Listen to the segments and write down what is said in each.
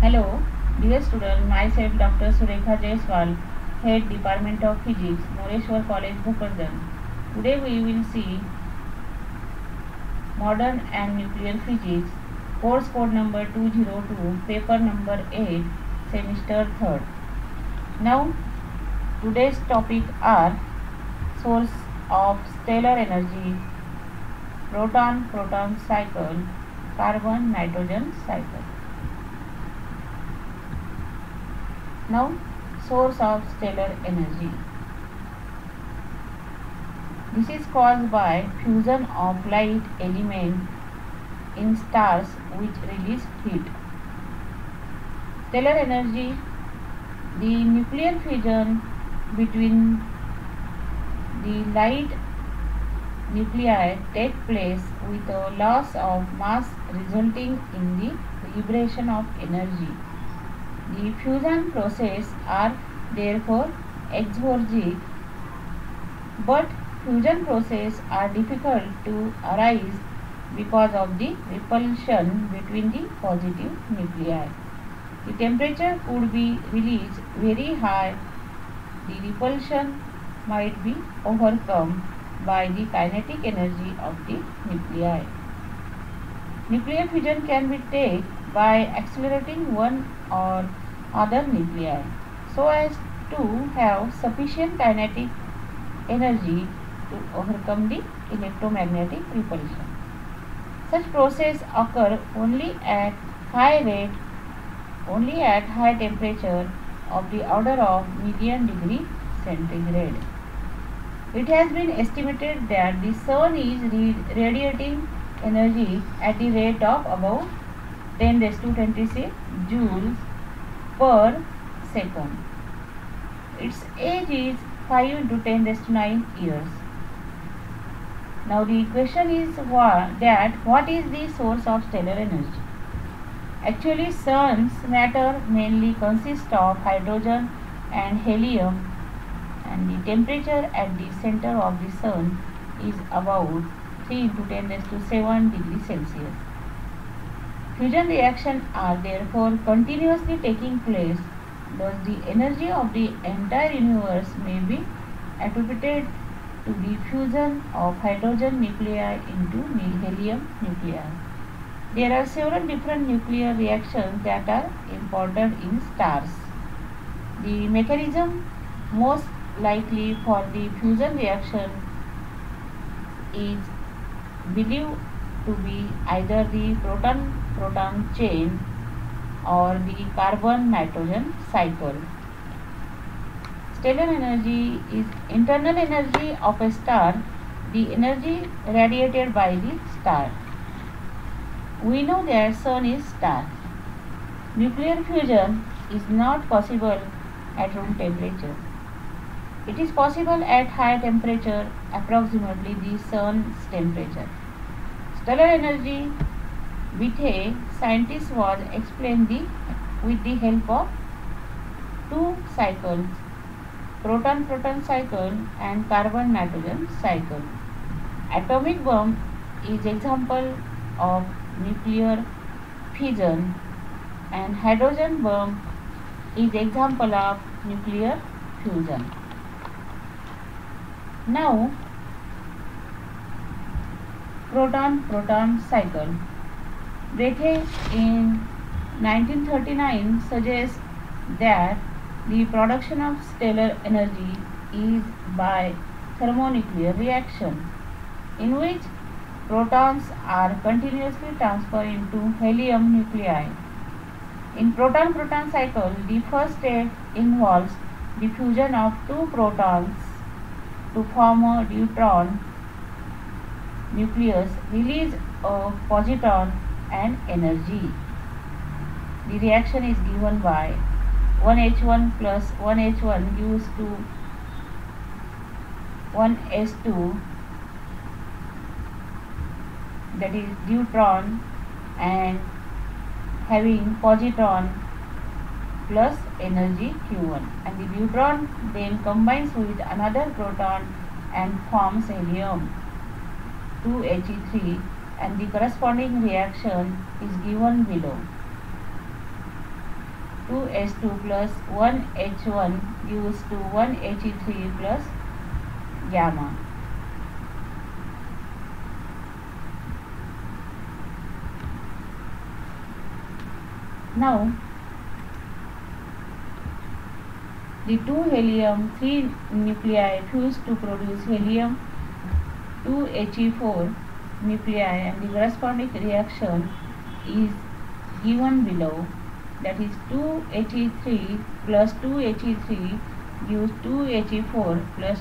Hello, dear student. Myself Dr. Surekha Jaiswal, Head Department of Physics, Moreshwar College, Bhopaljan. Today we will see Modern and Nuclear Physics, course code number 202, paper number 8, semester 3rd. Now, today's topic are source of stellar energy, proton-proton cycle, carbon-nitrogen cycle. Now, source of stellar energy. This is caused by fusion of light element in stars which release heat. Stellar energy, the nuclear fusion between the light nuclei take place with a loss of mass resulting in the liberation of energy. The fusion processes are therefore exergic, but fusion processes are difficult to arise because of the repulsion between the positive nuclei. The temperature could be released very high. The repulsion might be overcome by the kinetic energy of the nuclei. Nuclear fusion can be taken by accelerating one or other nuclei so as to have sufficient kinetic energy to overcome the electromagnetic repulsion. Such processes occur only at high rate, only at high temperature of the order of million degree centigrade. It has been estimated that the sun is radiating energy at the rate of about 10 raised to 26 joules per second. Its age is 5 into 10 raised to 9 years. Now the question is what is the source of stellar energy? Actually, sun's matter mainly consists of hydrogen and helium, and the temperature at the center of the sun is about 3 into 10 raised to 7 degrees Celsius. Fusion reactions are therefore continuously taking place. Thus, the energy of the entire universe may be attributed to the fusion of hydrogen nuclei into helium nuclei. There are several different nuclear reactions that are important in stars. The mechanism most likely for the fusion reaction is believed to be either the proton-proton chain or the carbon-nitrogen cycle. Stellar energy is internal energy of a star, the energy radiated by the star. We know that sun is star. Nuclear fusion is not possible at room temperature. It is possible at high temperature, approximately the sun's temperature. Stellar energy with a scientist was explained with the help of two cycles, proton-proton cycle and carbon-nitrogen cycle. Atomic bomb is example of nuclear fission, and hydrogen bomb is example of nuclear fusion. Now, proton-proton cycle. Bethe in 1939 suggests that the production of stellar energy is by thermonuclear reaction, in which protons are continuously transferred into helium nuclei. In proton-proton cycle, the first step involves the fusion of two protons to form a neutron nucleus, release a positron and energy. The reaction is given by 1H1 plus 1H1 gives to 1S2, that is neutron, and having positron plus energy Q1, and the neutron then combines with another proton and forms helium 2He3, and the corresponding reaction is given below. 2s2 plus 1h1 gives to 1he3 plus gamma. Now the two helium 3 nuclei fuse to produce helium 2he4 nuclei, and the corresponding reaction is given below. That is 2he3 plus 2he3 gives 2he4 plus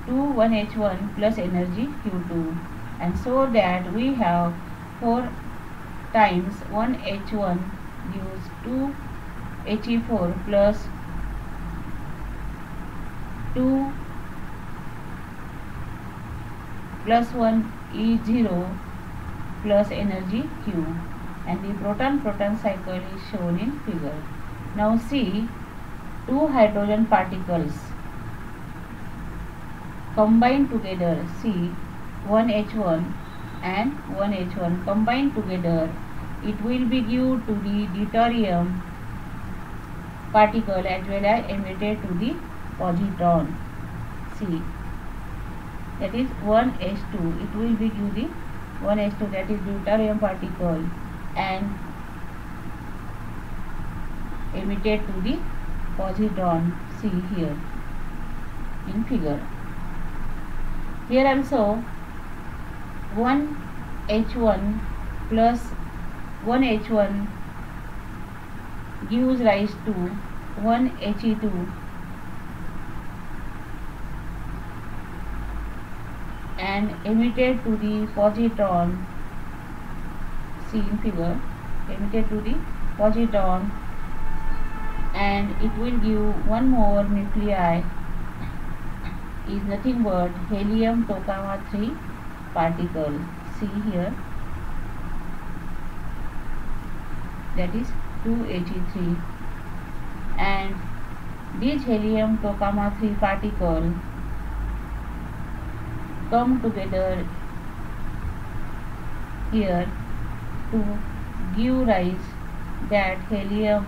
1h1 plus energy Q2, and so that we have 4 times 1h1 gives 2he4 plus 2 plus 1 E0 plus energy Q, and the proton-proton cycle is shown in figure. Now see two hydrogen particles combined together. See 1h1 and 1h1 combined together, it will be given to the deuterium particle as well as emitted to the positron. See, that is 1h2, it will be given the 1h2, that is deuterium particle, and emitted to the positron. See here in figure. Here also 1h1 plus 1h1 gives rise to 1he2 and emitted to the positron. See in figure, emitted to the positron, and it will give one more nuclei, is nothing but helium 2,3 particle. See here, that is 2he3, and these helium 2,3 particle come together here to give rise that helium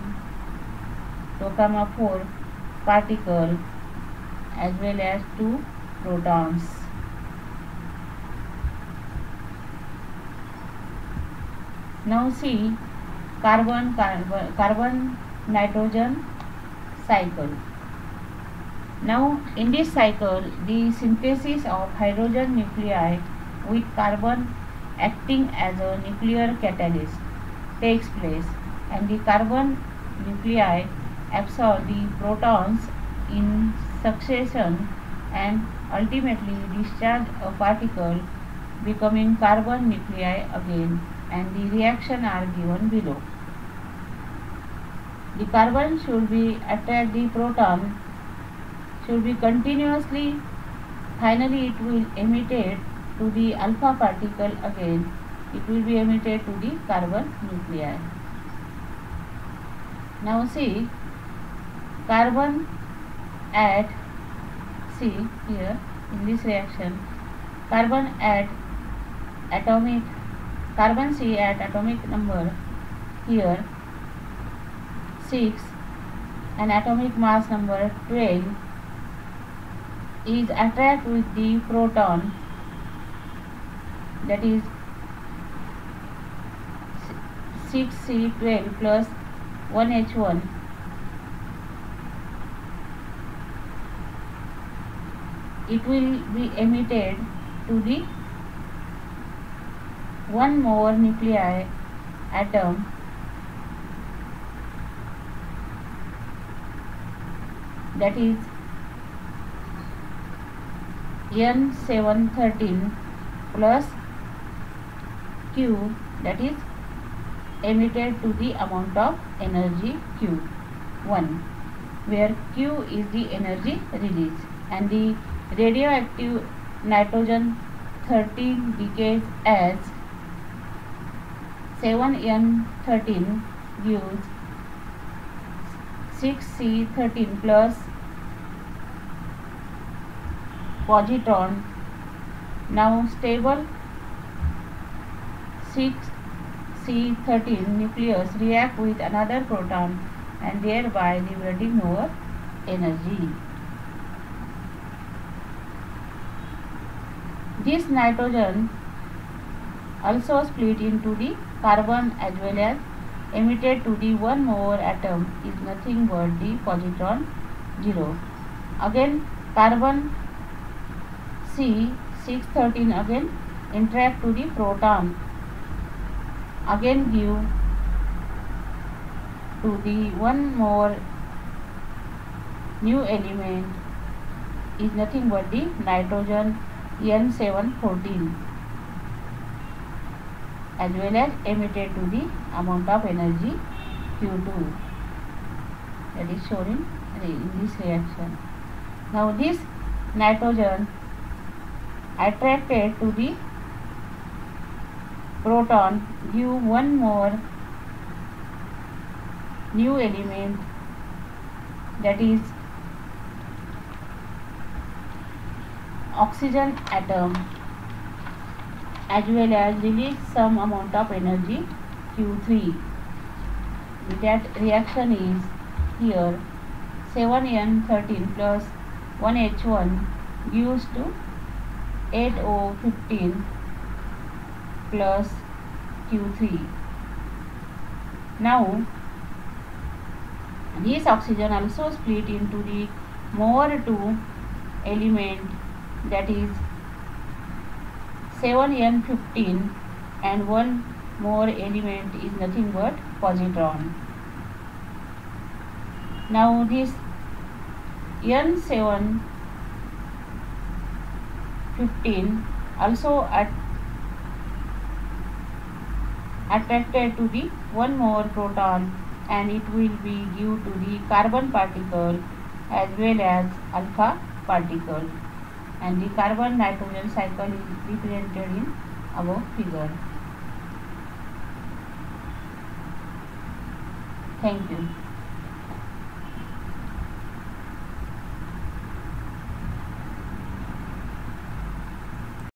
2,4 particle as well as 2 protons. Now see carbon nitrogen cycle. Now in this cycle, the synthesis of hydrogen nuclei with carbon acting as a nuclear catalyst takes place, and the carbon nuclei absorb the protons in succession and ultimately discharge a particle becoming carbon nuclei again, and the reaction are given below. The carbon should be attract the proton, should be continuously, finally it will emitted to the alpha particle again, it will be emitted to the carbon nuclei. Now see carbon at, see here in this reaction, carbon at atomic, carbon C at atomic number here 6 and atomic mass number 12 is attracted with the proton, that is 6C12 plus 1H1. It will be emitted to the one more nuclei atom, that is N713 plus Q, that is emitted to the amount of energy Q1, where Q is the energy release, and the radioactive nitrogen 13 decays as 7N13 gives 6C13 plus positron, now stable C13 nucleus react with another proton and thereby liberating more energy. This nitrogen also split into the carbon as well as emitted to the one more atom is nothing but the positron 0. Again carbon C613 again interact to the proton, again give to the one more new element is nothing but the nitrogen N714 as well as emitted to the amount of energy Q2 that is shown in this reaction. Now this nitrogen attracted to the proton give one more new element, that is oxygen atom, as well as release some amount of energy Q3. That reaction is here 7N13 plus 1H1 gives to 8O15 plus Q3. Now this oxygen also split into the more two element, that is 7N15 and one more element is nothing but positron. Now this N715 also attracted to the one more proton and it will be due to the carbon particle as well as alpha particle, and the carbon nitrogen cycle is represented in above figure. Thank you.